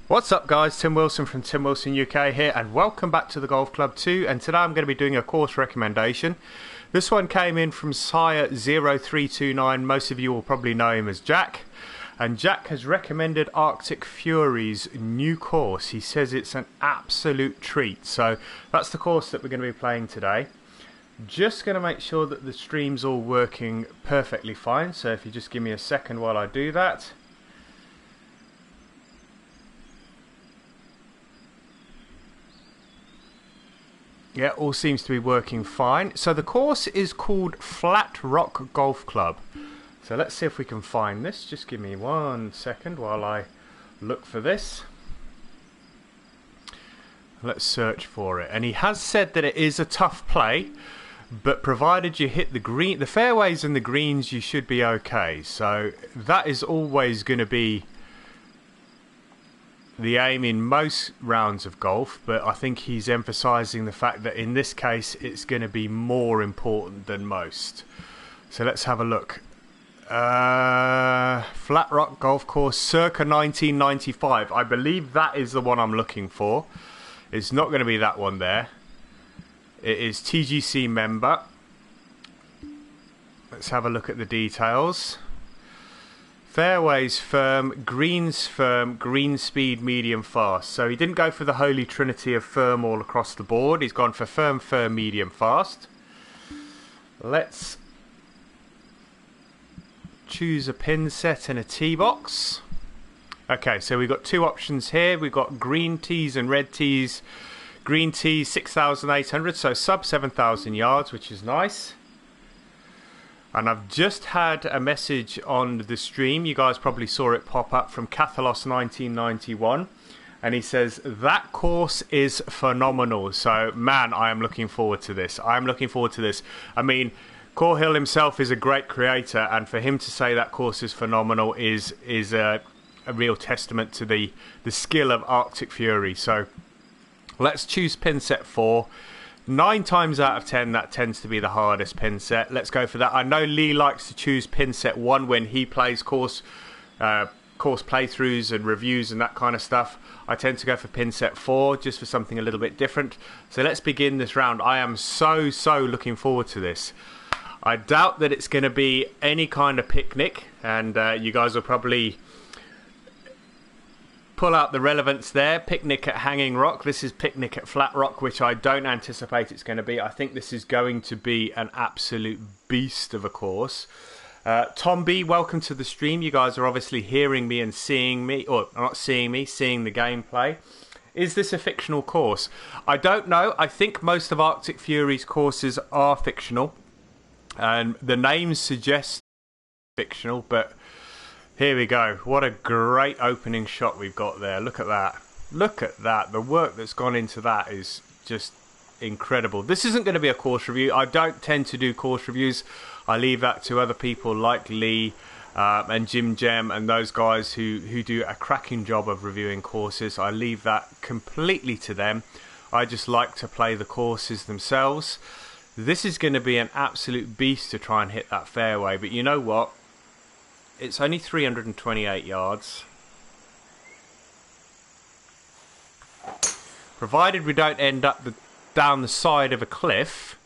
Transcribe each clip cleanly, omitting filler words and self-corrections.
What's up guys, Tim Wilson from Tim Wilson UK here, and welcome back to the Golf Club 2. And today I'm going to be doing a course recommendation. This one came in from Sire0329. Most of you will probably know him as Jack, and Jack has recommended Arctic Fury's new course. He says it's an absolute treat, so that's the course that we're going to be playing today. Just going to make sure that the stream's all working perfectly fine, so if you just give me a second while I do that. Yeah, all seems to be working fine. So the course is called Flat Rock Golf Club. So let's see if we can find this. Just give me 1 second while I look for this. Let's search for it. And he has said that it is a tough play, but provided you hit the fairways and the greens, you should be okay. So that is always going to be the aim in most rounds of golf, but I think he's emphasising the fact that in this case it's going to be more important than most. So let's have a look. Flat Rock Golf Course, circa 1995. I believe that is the one I'm looking for. It's not going to be that one there. It is TGC member. Let's have a look at the details. Fairways firm, greens firm, green speed medium fast. So he didn't go for the holy trinity of firm all across the board. He's gone for firm, firm, medium fast. Let's choose a pin set and a tee box. Okay, so we've got two options here. We've got green tees and red tees. Green tees 6,800, so sub 7,000 yards, which is nice. And I've just had a message on the stream, you guys probably saw it pop up, from Cathalos 1991, and he says that course is phenomenal. So man, I am looking forward to this. I mean, Corhill himself is a great creator, and for him to say that course is phenomenal is a real testament to the skill of Arctic Fury. So let's choose pin set 4. 9 times out of 10 that tends to be the hardest pin set. Let's go for that. I know Lee likes to choose pin set 1 when he plays course playthroughs and reviews and that kind of stuff. I tend to go for pin set 4 just for something a little bit different. So let's begin this round. I am so looking forward to this. I doubt that it's going to be any kind of picnic, and you guys will probably pull out the relevance there. Picnic at Hanging Rock. This is picnic at Flat Rock, which I don't anticipate it's going to be. I think this is going to be an absolute beast of a course. Tom B, welcome to the stream. You guys are obviously hearing me and seeing me, or not seeing me, seeing the gameplay. Is this a fictional course? I don't know. I think most of Arctic Fury's courses are fictional, and the names suggest fictional, but here we go. What a great opening shot we've got there. Look at that. Look at that. The work that's gone into that is just incredible. This isn't going to be a course review. I don't tend to do course reviews. I leave that to other people like Lee and Jim Gem and those guys who do a cracking job of reviewing courses. I leave that completely to them. I just like to play the courses themselves. This is going to be an absolute beast to try and hit that fairway. But you know what? It's only 328 yards. Provided we don't end up down the side of a cliff,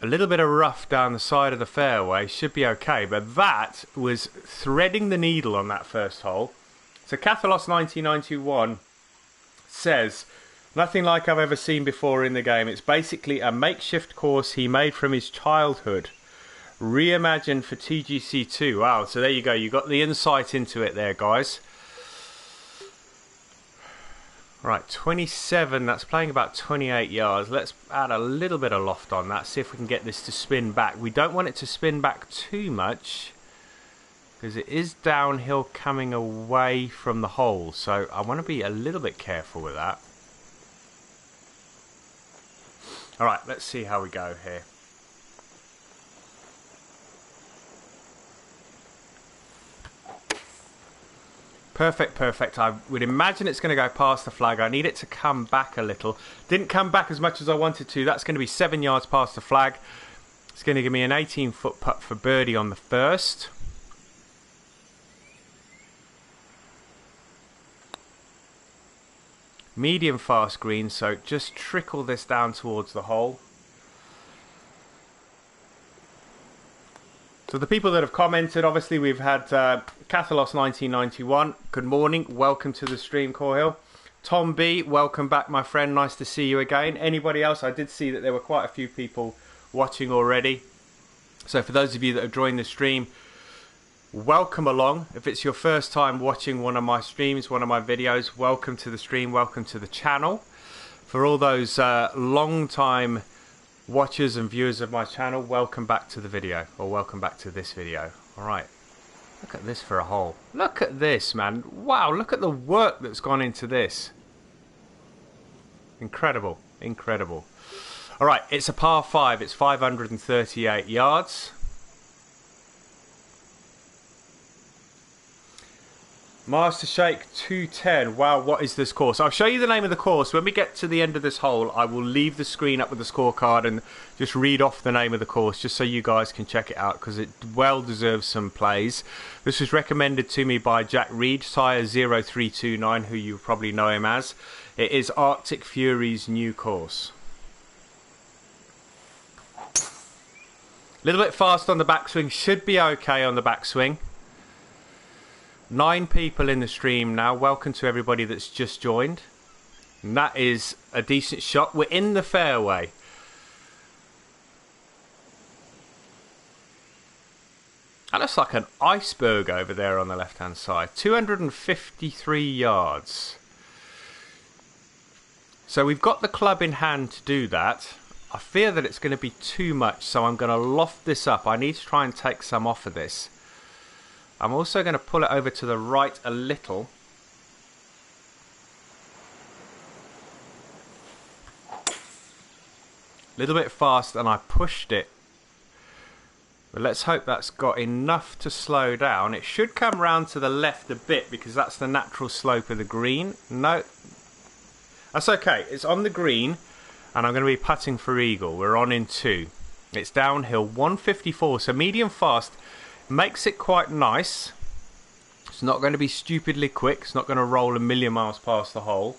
a little bit of rough down the side of the fairway should be okay. But that was threading the needle on that first hole. So Cathalos 1991 says, nothing like I've ever seen before in the game. It's basically a makeshift course he made from his childhood, reimagined for TGC2. Wow, so there you go. You got the insight into it there, guys. Right, 27. That's playing about 28 yards. Let's add a little bit of loft on that. See if we can get this to spin back. We don't want it to spin back too much because it is downhill coming away from the hole. So I want to be a little bit careful with that. All right, let's see how we go here. Perfect. I would imagine it's going to go past the flag. I need it to come back a little. Didn't come back as much as I wanted to. That's going to be 7 yards past the flag. It's going to give me an 18-foot putt for birdie on the first. Medium fast green, so just trickle this down towards the hole. So the people that have commented, obviously we've had Cathalos 1991, good morning, welcome to the stream, Corhill. Tom B, welcome back my friend, nice to see you again. Anybody else? I did see that there were quite a few people watching already. So for those of you that have joined the stream, welcome along. If it's your first time watching one of my streams, one of my videos, welcome to the stream, welcome to the channel. For all those long time watchers and viewers of my channel, welcome back to the video, or welcome back to this video. Alright, look at this for a hole. Look at this, man. Wow, look at the work that's gone into this. Incredible, incredible. Alright, it's a par 5, it's 538 yards. Master Shake 210. Wow, what is this course? I'll show you the name of the course. When we get to the end of this hole, I will leave the screen up with the scorecard and just read off the name of the course, just so you guys can check it out, because it well deserves some plays. This was recommended to me by Jack Reed, Sire 0329, who you probably know him as. It is Arctic Fury's new course. A little bit fast on the backswing, should be okay on the backswing. 9 people in the stream now. Welcome to everybody that's just joined. And that is a decent shot. We're in the fairway. That looks like an iceberg over there on the left hand side. 253 yards. So we've got the club in hand to do that. I fear that it's going to be too much, so I'm going to loft this up. I need to try and take some off of this. I'm also going to pull it over to the right a little. A little bit fast, and I pushed it. But let's hope that's got enough to slow down. It should come round to the left a bit, because that's the natural slope of the green. No, that's okay. It's on the green, and I'm going to be putting for eagle. We're on in 2. It's downhill, 154, so medium fast. Makes it quite nice. It's not going to be stupidly quick. It's not going to roll a million miles past the hole.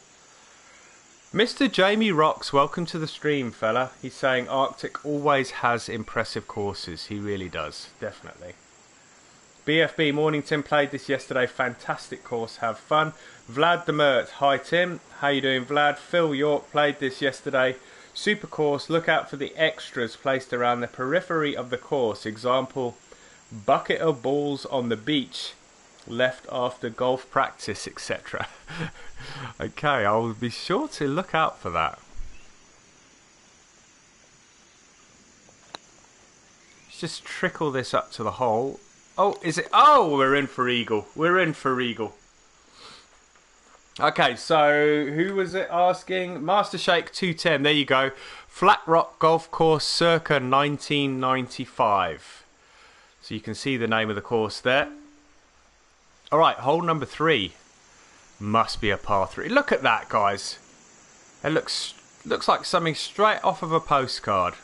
Mr. Jamie Rocks, welcome to the stream, fella. He's saying Arctic always has impressive courses. He really does, definitely. BFB Mornington played this yesterday. Fantastic course. Have fun. Vlad Demert. Hi, Tim. How you doing, Vlad? Phil York played this yesterday. Super course. Look out for the extras placed around the periphery of the course. Example, bucket of balls on the beach left after golf practice, etc. Okay, I'll be sure to look out for that. Let's just trickle this up to the hole. Oh, is it? Oh, we're in for eagle. We're in for eagle. Okay, so who was it asking? Master Shake 210. There you go. Flat Rock Golf Course, circa 1995. So you can see the name of the course there. Alright, hole number 3. Must be a par 3. Look at that, guys. It looks like something straight off of a postcard.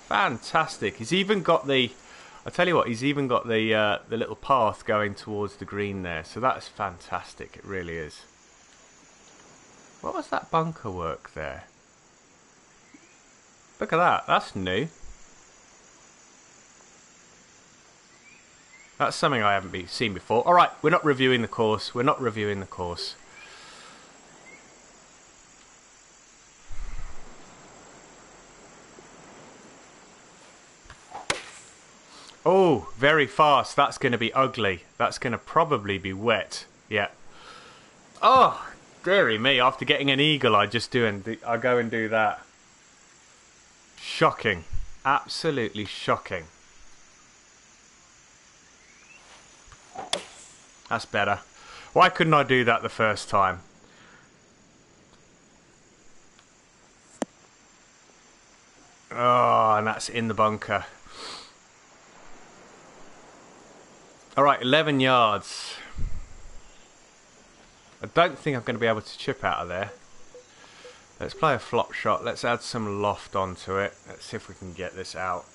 Fantastic. He's even got the... I tell you what, he's even got the little path going towards the green there. So that's fantastic. It really is. What was that bunker work there? Look at that. That's new. That's something I haven't seen before. Alright, we're not reviewing the course. We're not reviewing the course. Oh, very fast. That's going to be ugly. That's going to probably be wet. Yeah. Oh, dearie me. After getting an eagle, I go and do that. Shocking. Absolutely shocking. That's better. Why couldn't I do that the first time? Oh, and that's in the bunker. Alright, 11 yards. I don't think I'm going to be able to chip out of there. Let's play a flop shot. Let's add some loft onto it. Let's see if we can get this out.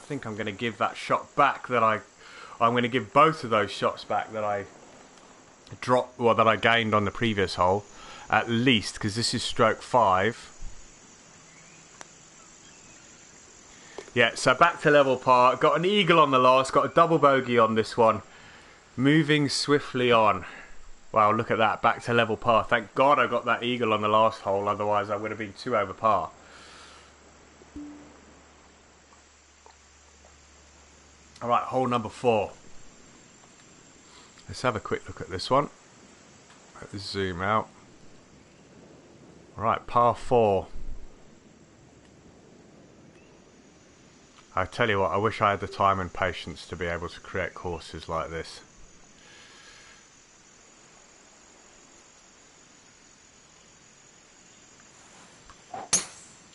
think I'm going to give that shot back that I'm going to give both of those shots back that I dropped, or that I gained on the previous hole, at least, because this is stroke 5. Yeah, so back to level par. Got an eagle on the last, got a double bogey on this one. Moving swiftly on. Wow, look at that, back to level par. Thank God I got that eagle on the last hole, otherwise I would have been 2 over par. Alright, hole number 4. Let's have a quick look at this one. Let's zoom out. Alright, par 4. I tell you what, I wish I had the time and patience to be able to create courses like this.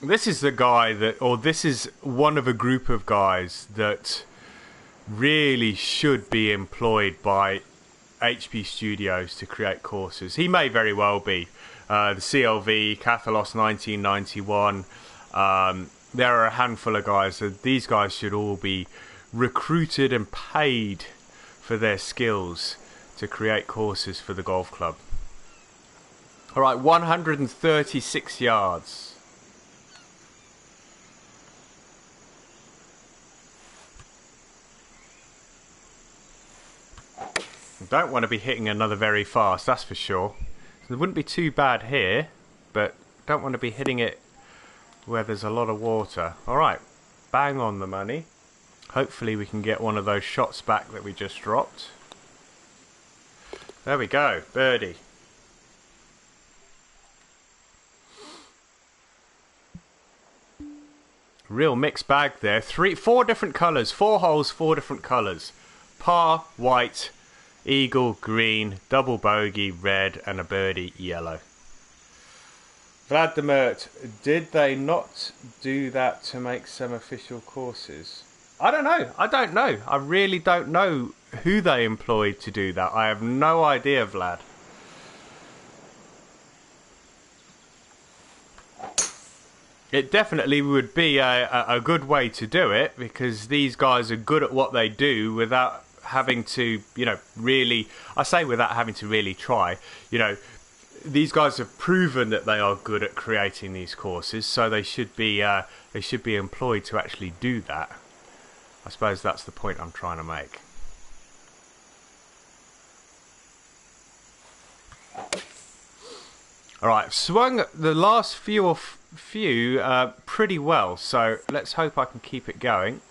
This is the guy that, or this is one of a group of guys that really should be employed by HP Studios to create courses. He may very well be. The CLV, Cathalos 1991, there are a handful of guys, so these guys should all be recruited and paid for their skills to create courses for the golf club. Alright, 136 yards. Don't want to be hitting another very fast, that's for sure. So it wouldn't be too bad here, but don't want to be hitting it where there's a lot of water. Alright, bang on the money. Hopefully we can get one of those shots back that we just dropped. There we go, birdie. Real mixed bag there. 4 different colours, 4 holes, 4 different colours. Par, white, eagle, green, double bogey, red, and a birdie, yellow. Vlad de Mert, did they not do that to make some official courses? I don't know. I really don't know who they employed to do that. I have no idea, Vlad. It definitely would be a good way to do it, because these guys are good at what they do without having to, really, I say without having to really try, these guys have proven that they are good at creating these courses, so they should be employed to actually do that. I suppose that's the point I'm trying to make. Alright, swung the last few pretty well, so let's hope I can keep it going.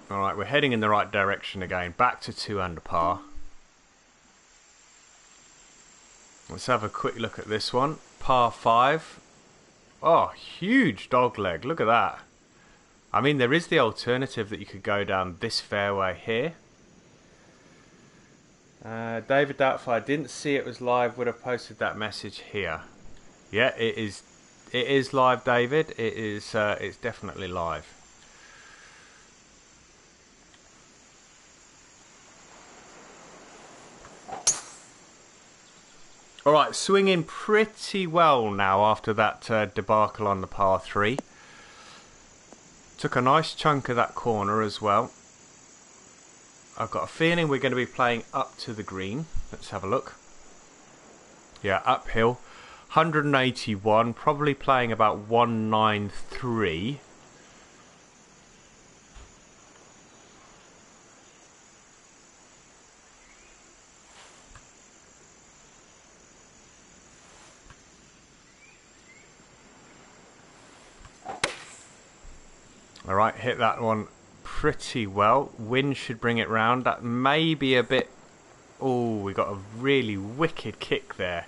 Alright, we're heading in the right direction again. Back to 2 under par. Let's have a quick look at this one. Par 5. Oh, huge dog leg. Look at that. I mean, there is the alternative that you could go down this fairway here. David Doubtful, I didn't see it was live, would have posted that message here. Yeah, it is live, David. It's definitely live. Alright, swinging pretty well now after that debacle on the par 3. Took a nice chunk of that corner as well. I've got a feeling we're going to be playing up to the green. Let's have a look. Yeah, uphill. 181, probably playing about 193. Alright, hit that one pretty well. Wind should bring it round. That may be a bit... Oh, we got a really wicked kick there.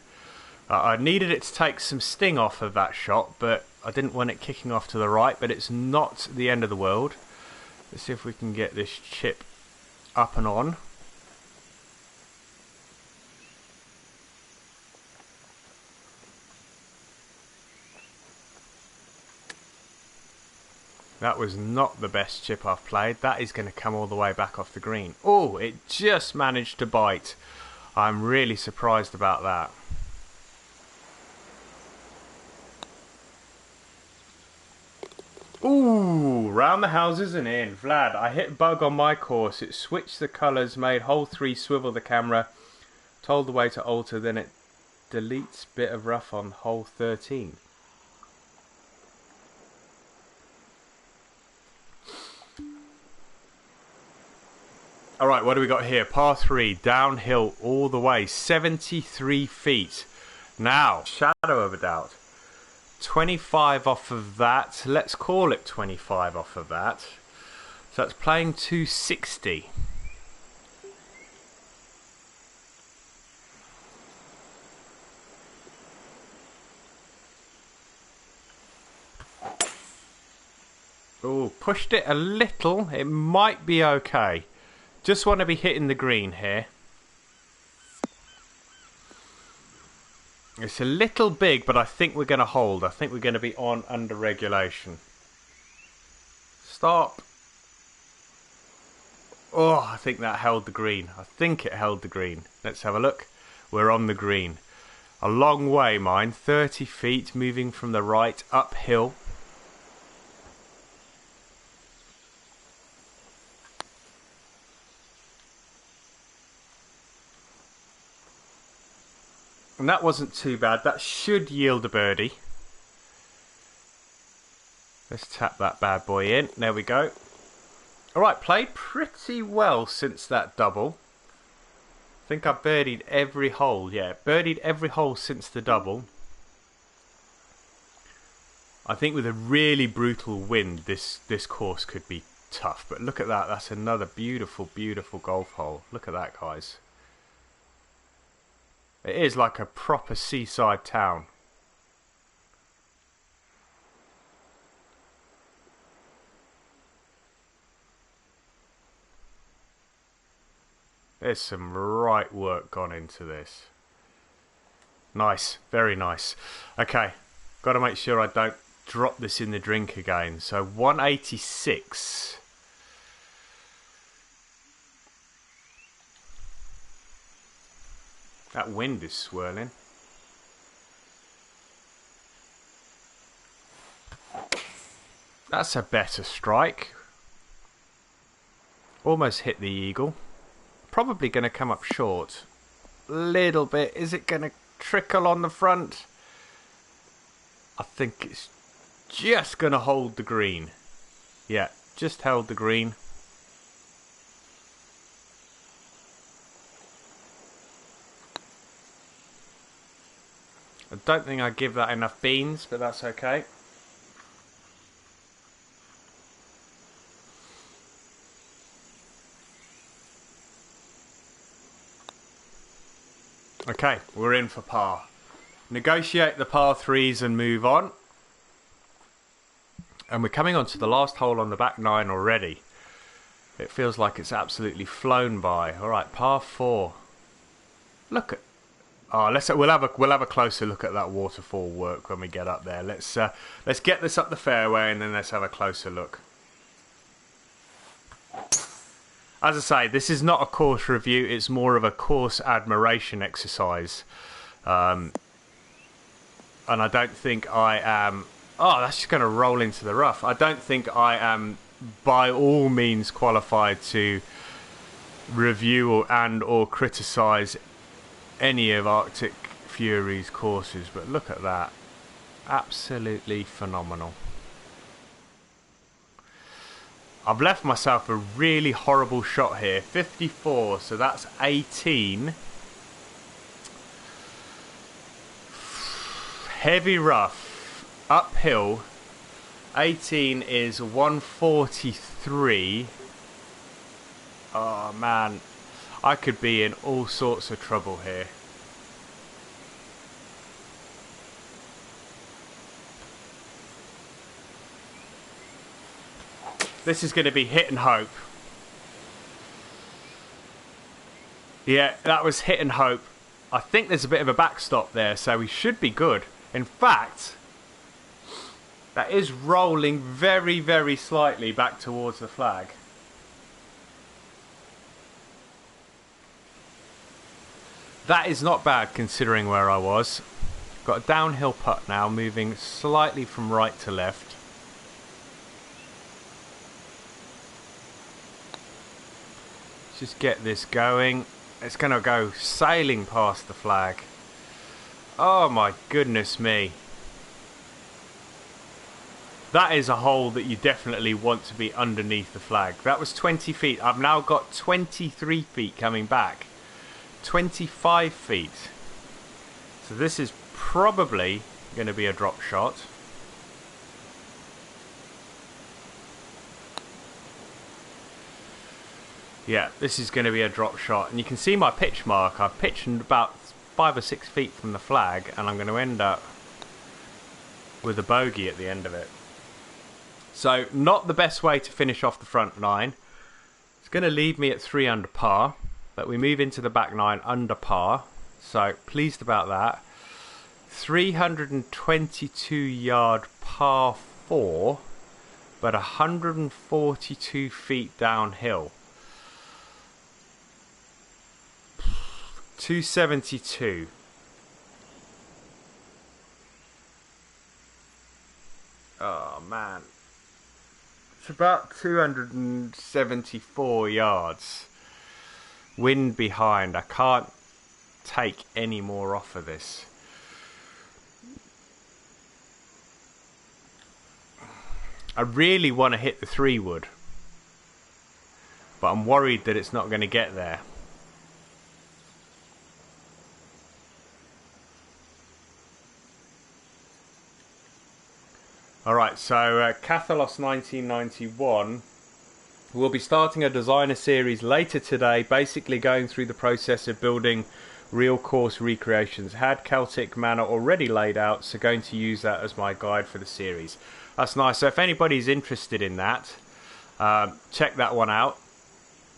I needed it to take some sting off of that shot, but I didn't want it kicking off to the right, but it's not the end of the world. Let's see if we can get this chip up and on. That was not the best chip I've played. That is going to come all the way back off the green. Oh, it just managed to bite. I'm really surprised about that. Ooh, round the houses and in. Vlad, I hit bug on my course. It switched the colours, made hole 3 swivel the camera, told the way to alter, then it deletes bit of rough on hole 13. Alright, what do we got here? Par 3, downhill all the way, 73 feet. Now, shadow of a doubt. 25 off of that. Let's call it 25 off of that. So that's playing 260. Oh, pushed it a little. It might be okay. Just want to be hitting the green here. It's a little big, but I think we're going to hold. I think we're going to be on under regulation. Stop. Oh, I think that held the green. I think it held the green. Let's have a look. We're on the green. A long way, mine. 30 feet, moving from the right, uphill. And that wasn't too bad. That should yield a birdie. Let's tap that bad boy in. There we go. Alright, played pretty well since that double. I think I've birdied every hole. Yeah, birdied every hole since the double. I think with a really brutal wind, this course could be tough. But look at that. That's another beautiful, beautiful golf hole. Look at that, guys. It is like a proper seaside town. There's some right work gone into this. Nice, very nice. Okay, got to make sure I don't drop this in the drink again. So 186. That wind is swirling. That's a better strike. Almost hit the eagle. Probably going to come up short. Little bit. Is it going to trickle on the front? I think it's just going to hold the green. Yeah, just held the green. I don't think I give that enough beans, but that's okay. Okay, we're in for par. Negotiate the par 3s and move on. And we're coming on to the last hole on the back 9 already. It feels like it's absolutely flown by. Alright, par 4. Look at... Oh, we'll have a closer look at that waterfall work when we get up there. Let's get this up the fairway and then let's have a closer look. As I say, this is not a course review. It's more of a course admiration exercise, and I don't think I am. Oh, that's just going to roll into the rough. I don't think I am by all means qualified to review or criticise any of Arctic Fury's courses, but look at that. Absolutely phenomenal. I've left myself a really horrible shot here. 54, so that's 18. Heavy rough, uphill. 18 is 143. Oh man, I could be in all sorts of trouble here. This is going to be hit and hope. Yeah, that was hit and hope. I think there's a bit of a backstop there, so we should be good. In fact, that is rolling very, very slightly back towards the flag. That is not bad considering where I was. Got a downhill putt now, moving slightly from right to left. Just get this going. It's going to go sailing past the flag. Oh my goodness me. That is a hole that you definitely want to be underneath the flag. That was 20 feet. I've now got 23 feet coming back. 25 feet. So this is probably going to be a drop shot. Yeah, this is going to be a drop shot. And you can see my pitch mark. I've pitched about 5 or 6 feet from the flag, and I'm going to end up with a bogey at the end of it. So, not the best way to finish off the front nine. It's going to leave me at 3 under par, but we move into the back nine under par. So, pleased about that. 322 yard par 4, but 142 feet downhill. 272. Oh man, it's about 274 yards. Wind behind. I can't take any more off of this. I really want to hit the 3-wood, but I'm worried that it's not going to get there. Alright, so Cathalos 1991 will be starting a designer series later today, basically going through the process of building real course recreations. Had Celtic Manor already laid out, so going to use that as my guide for the series. That's nice. So if anybody's interested in that, check that one out.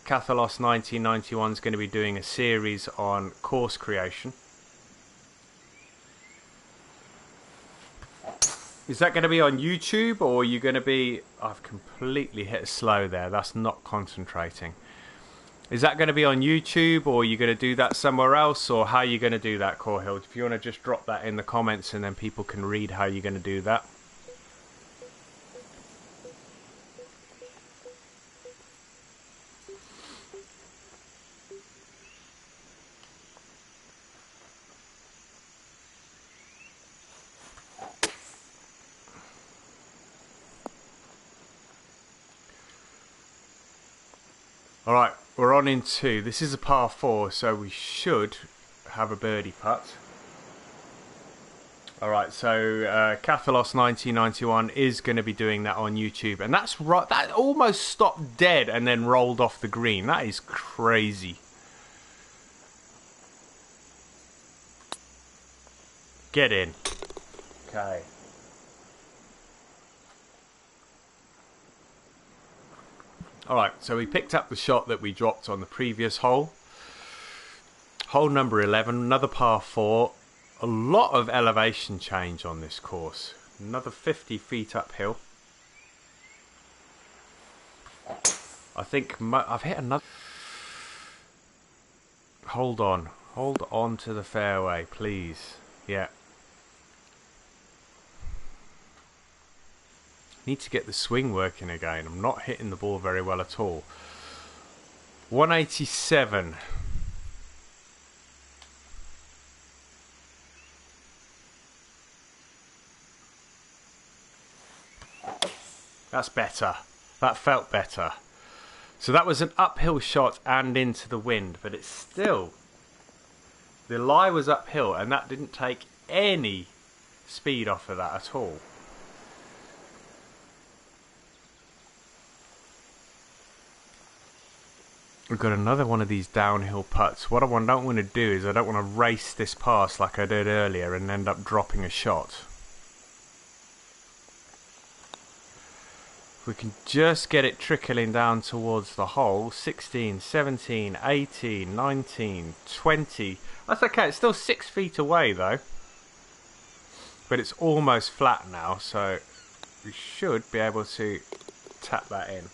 Cathalos 1991 is going to be doing a series on course creation. Is that going to be on YouTube, or are you going to be... I've completely hit slow there. That's not concentrating. Is that going to be on YouTube, or are you going to do that somewhere else, or how are you going to do that, Corhill? If you want to just drop that in the comments, and then people can read how you're going to do that. Alright, we're on in 2. This is a par 4, so we should have a birdie putt. Alright, so Cathalos 1991 is going to be doing that on YouTube. And that's right, that almost stopped dead and then rolled off the green. That is crazy. Get in. Okay. Alright, so we picked up the shot that we dropped on the previous hole. Hole number 11, another par 4. A lot of elevation change on this course. Another 50 feet uphill. I think I've hit another... Hold on to the fairway, please. Yeah. Need to get the swing working again. I'm not hitting the ball very well at all. 187. That's better. That felt better. So that was an uphill shot and into the wind, but it's still... The lie was uphill, and that didn't take any speed off of that at all. We've got another one of these downhill putts. What I don't want to do is I don't want to race this past like I did earlier and end up dropping a shot. If we can just get it trickling down towards the hole. 16, 17, 18, 19, 20. That's okay. It's still 6 feet away though. But it's almost flat now, so we should be able to tap that in.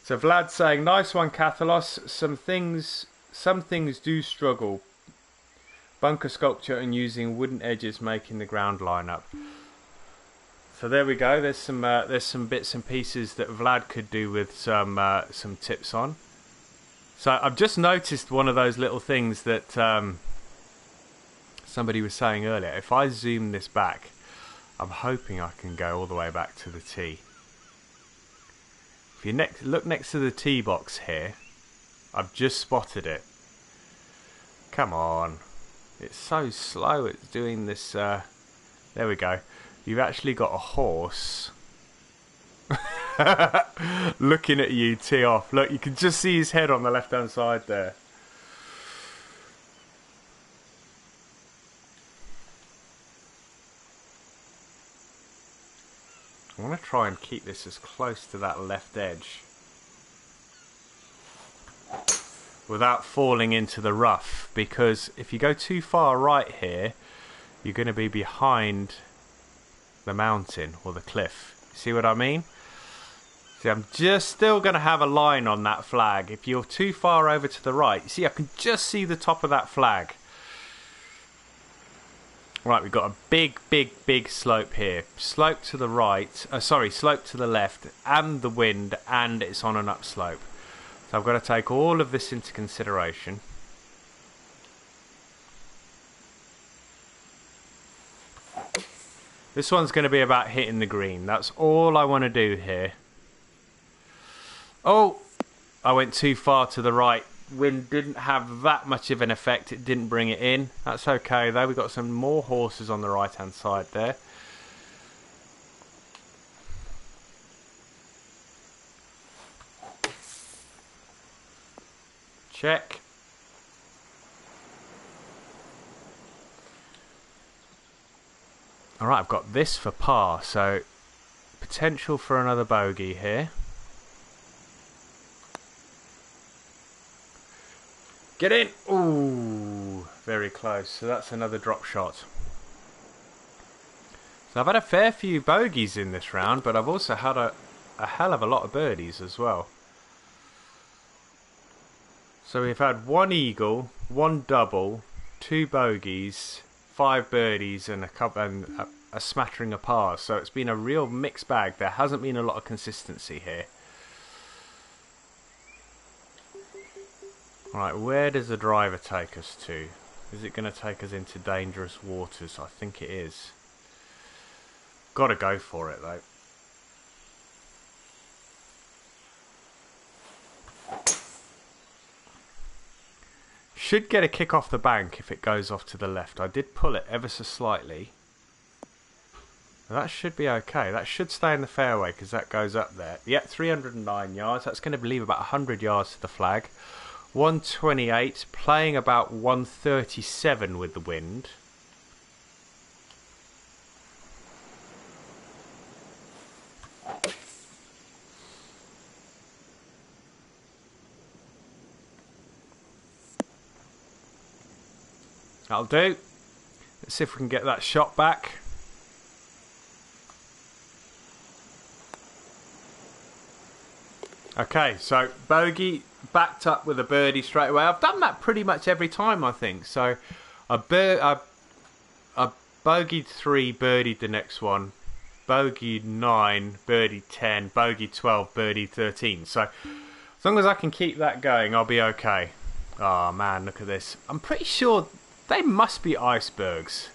So Vlad's saying, nice one, Cathalos. Some things do struggle. Bunker sculpture and using wooden edges making the ground line up. So there we go. There's some bits and pieces that Vlad could do with some tips on. So I've just noticed one of those little things that somebody was saying earlier. If I zoom this back, I'm hoping I can go all the way back to the tee. If you look next to the tee box here, I've just spotted it. Come on. It's so slow at doing this. There we go. You've actually got a horse looking at you tee off. Look, you can just see his head on the left hand side there. I want to try and keep this as close to that left edge without falling into the rough, because if you go too far right here, you're going to be behind the mountain or the cliff. See what I mean? See, I'm just still going to have a line on that flag. If you're too far over to the right, you see, I can just see the top of that flag. Right, we've got a big slope here. Slope to the right, slope to the left, and the wind, and it's on an upslope. So I've got to take all of this into consideration. This one's going to be about hitting the green. That's all I want to do here. Oh, I went too far to the right. Wind didn't have that much of an effect. It didn't bring it in. That's okay though. We've got some more horses on the right hand side there. Check. Alright, I've got this for par, so potential for another bogey here. Get in! Ooh, very close. So that's another drop shot. So I've had a fair few bogeys in this round, but I've also had a hell of a lot of birdies as well. So we've had one eagle, one double, 2 bogeys, 5 birdies, and a smattering of pars. So it's been a real mixed bag. There hasn't been a lot of consistency here. Right, where does the driver take us to? Is it going to take us into dangerous waters? I think it is. Got to go for it though. Should get a kick off the bank if it goes off to the left. I did pull it ever so slightly. That should be okay. That should stay in the fairway because that goes up there. Yeah, 309 yards. That's going to leave about 100 yards to the flag. 128, playing about 137 with the wind. That'll do. Let's see if we can get that shot back. Okay, so bogey, backed up with a birdie straight away. I've done that pretty much every time, I think. So I bogeyed 3, birdied the next one, bogeyed 9, birdied 10, bogeyed 12, birdied 13. So as long as I can keep that going, I'll be okay. Oh man, look at this. I'm pretty sure they must be icebergs.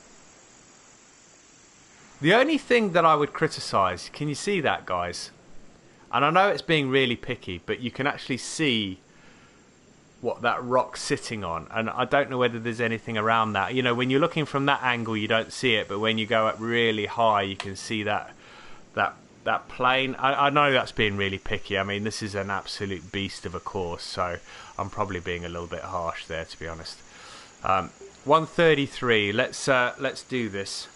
The only thing that I would criticise, can you see that, guys? And I know it's being really picky, but you can actually see what that rock's sitting on. And I don't know whether there's anything around that. You know, when you're looking from that angle, you don't see it. But when you go up really high, you can see that plane. I know that's being really picky. I mean, this is an absolute beast of a course. So I'm probably being a little bit harsh there, to be honest. 133. Let's do this.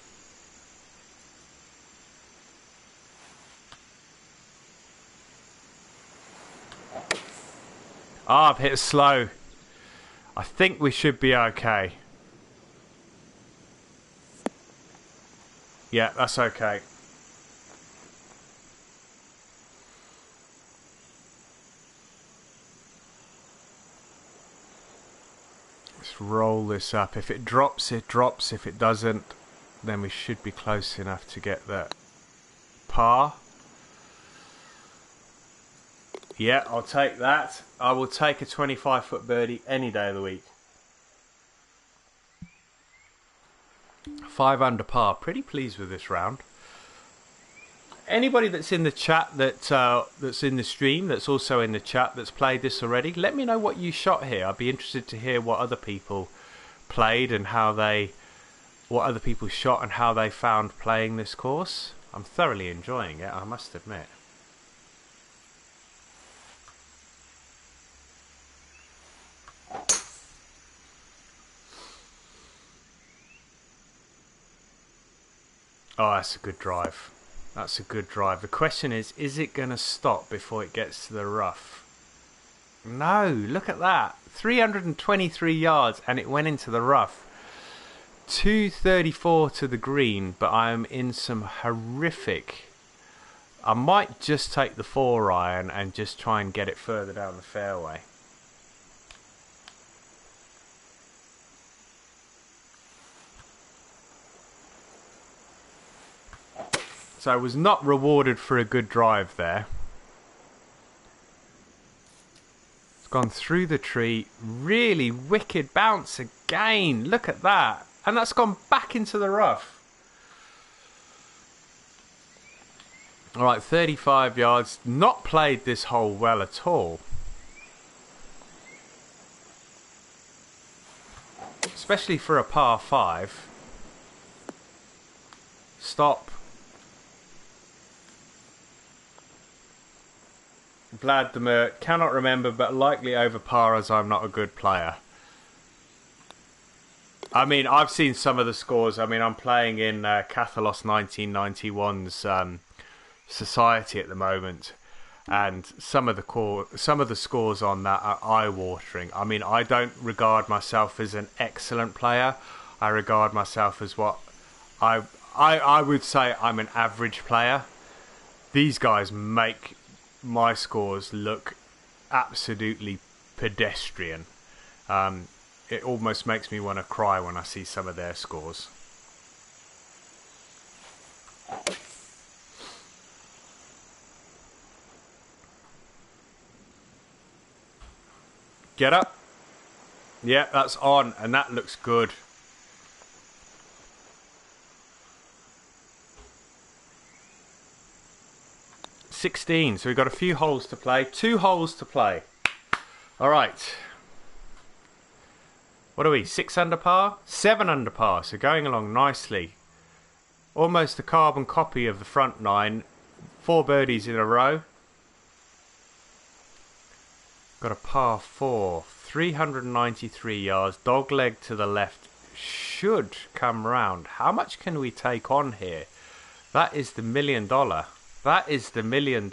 Ah, I've hit a slow. I think we should be okay. Yeah, that's okay. Let's roll this up. If it drops, it drops. If it doesn't, then we should be close enough to get that par. Yeah, I'll take that. I will take a 25-foot birdie any day of the week. 5 under par. Pretty pleased with this round. Anybody that's in the chat that's in the stream, that's also in the chat, that's played this already, let me know what you shot here. I'd be interested to hear what other people played and what other people shot and how they found playing this course. I'm thoroughly enjoying it, I must admit. Oh, that's a good drive. That's a good drive. The question is it going to stop before it gets to the rough? No, look at that. 323 yards and it went into the rough. 234 to the green, but I am in some horrific... I might just take the 4-iron and just try and get it further down the fairway. So I was not rewarded for a good drive there. It's gone through the tree. Really wicked bounce again. Look at that. And that's gone back into the rough. Alright, 35 yards. Not played this hole well at all. Especially for a par 5. Stop. Vladimir, cannot remember, but likely over par as I'm not a good player. I mean, I've seen some of the scores. I mean, I'm playing in Cathalos 1991's Society at the moment, and some of the scores on that are eye-watering. I mean, I don't regard myself as an excellent player. I regard myself as what I would say I'm an average player. These guys make my scores look absolutely pedestrian. It almost makes me want to cry when I see some of their scores. Get up. Yeah, that's on, and that looks good. .16, so we've got a few holes to play. 2 holes to play. Alright. What are we? 6 under par? 7 under par, so going along nicely. Almost a carbon copy of the front 9. 4 birdies in a row. Got a par 4. 393 yards. Dog leg to the left. Should come round. How much can we take on here? That is the $1 million. That is the $1 million.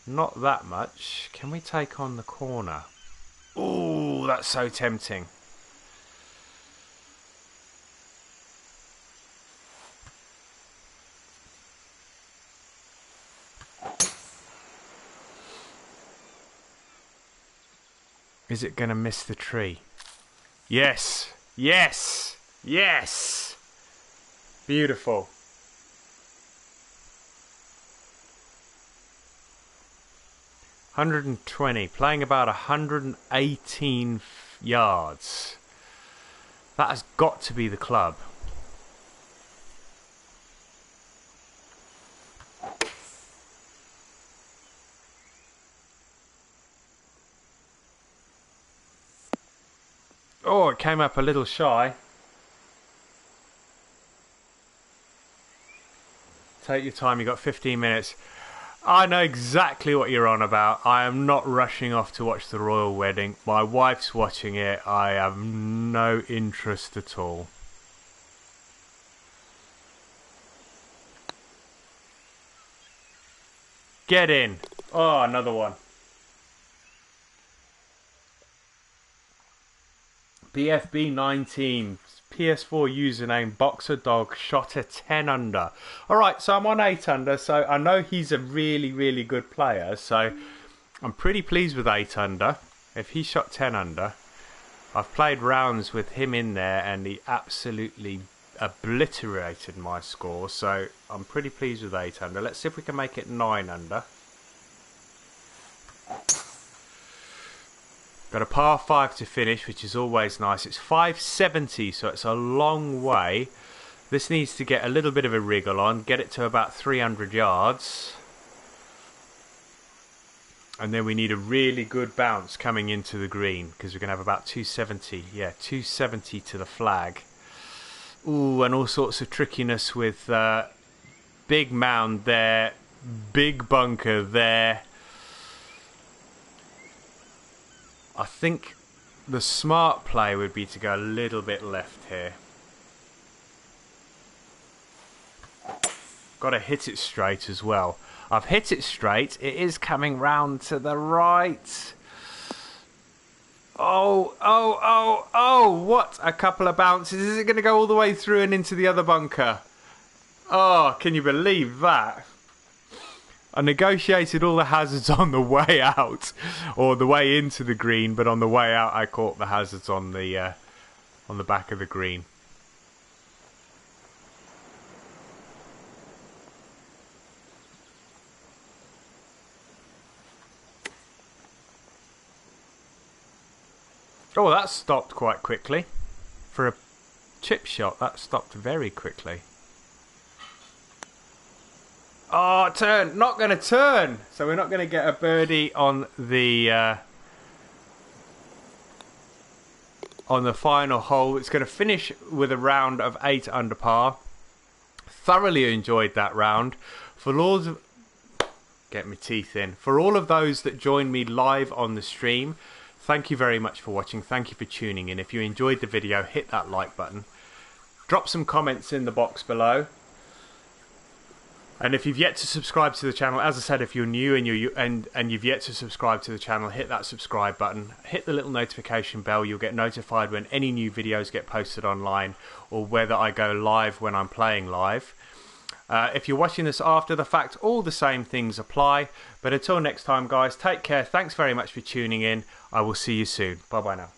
Not that much. Can we take on the corner? Ooh, that's so tempting. Is it going to miss the tree? Yes. Yes. Yes. Beautiful. $120, playing about 118 yards. That has got to be the club. Oh, it came up a little shy. Take your time, you've got 15 minutes. I know exactly what you're on about. I am not rushing off to watch the royal wedding. My wife's watching it. I have no interest at all. Get in. Oh, another one. BFB 19. PS4 username Boxer Dog shot a 10 under. Alright, so I'm on 8 under, so I know he's a really, really good player, so I'm pretty pleased with 8 under. If he shot 10 under, I've played rounds with him in there and he absolutely obliterated my score, so I'm pretty pleased with 8 under. Let's see if we can make it 9 under. Got a par 5 to finish, which is always nice. It's 570, so it's a long way. This needs to get a little bit of a wriggle on, get it to about 300 yards. And then we need a really good bounce coming into the green, because we're going to have about 270. Yeah, 270 to the flag. Ooh, and all sorts of trickiness with big mound there, big bunker there. I think the smart play would be to go a little bit left here. Got to hit it straight as well. I've hit it straight. It is coming round to the right. Oh, what a couple of bounces. Is it going to go all the way through and into the other bunker? Oh, can you believe that? I negotiated all the hazards on the way out, or the way into the green, but on the way out I caught the hazards on the back of the green. Oh, that stopped quite quickly. For a chip shot, that stopped very quickly. Oh, turn! Not going to turn! So we're not going to get a birdie on the final hole. It's going to finish with a round of 8 under par. Thoroughly enjoyed that round. For all of... Get my teeth in. For all of those that joined me live on the stream, thank you very much for watching. Thank you for tuning in. If you enjoyed the video, hit that like button. Drop some comments in the box below. And if you've yet to subscribe to the channel, as I said, if you're new and you've yet to subscribe to the channel, hit that subscribe button. Hit the little notification bell. You'll get notified when any new videos get posted online, or whether I go live when I'm playing live. If you're watching this after the fact, all the same things apply. But until next time, guys, take care. Thanks very much for tuning in. I will see you soon. Bye-bye now.